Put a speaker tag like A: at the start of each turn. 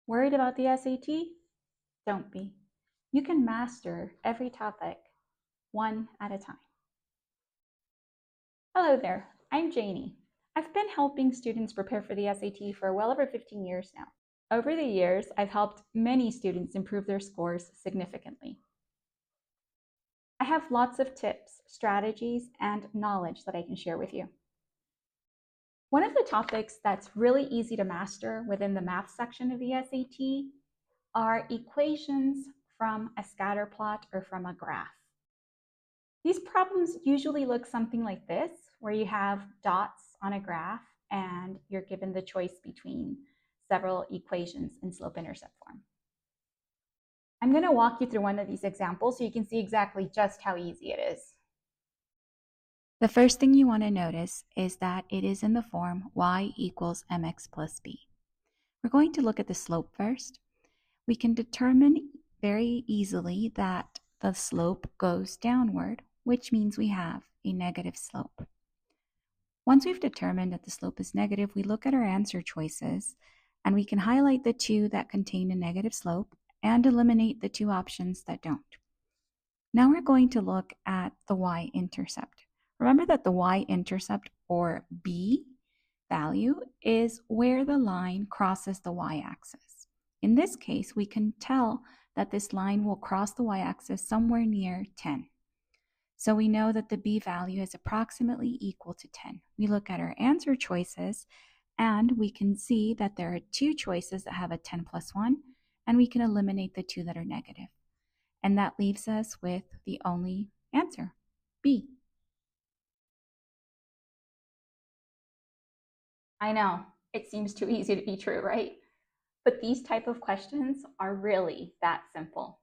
A: Worried about the SAT? Don't be. You can master every topic one at a time. Hello there, I'm Janie. I've been helping students prepare for the SAT for well over 15 years now. Over the years, I've helped many students improve their scores significantly. I have lots of tips, strategies, and knowledge that I can share with you. One of the topics that's really easy to master within the math section of the SAT are equations from a scatter plot or from a graph. These problems usually look something like this, where you have dots on a graph and you're given the choice between several equations in slope-intercept form. I'm going to walk you through one of these examples so you can see exactly just how easy it is. The first thing you want to notice is that it is in the form y equals mx plus b. We're going to look at the slope first. We can determine very easily that the slope goes downward, which means we have a negative slope. Once we've determined that the slope is negative, we look at our answer choices, and we can highlight the two that contain a negative slope and eliminate the two options that don't. Now we're going to look at the y-intercept. Remember that the y-intercept, or b value, is where the line crosses the y-axis. In this case, we can tell that this line will cross the y-axis somewhere near 10. So we know that the b value is approximately equal to 10. We look at our answer choices, and we can see that there are two choices that have a 10 plus 1, and we can eliminate the two that are negative. And that leaves us with the only answer, B. I know, it seems too easy to be true, right? But these type of questions are really that simple.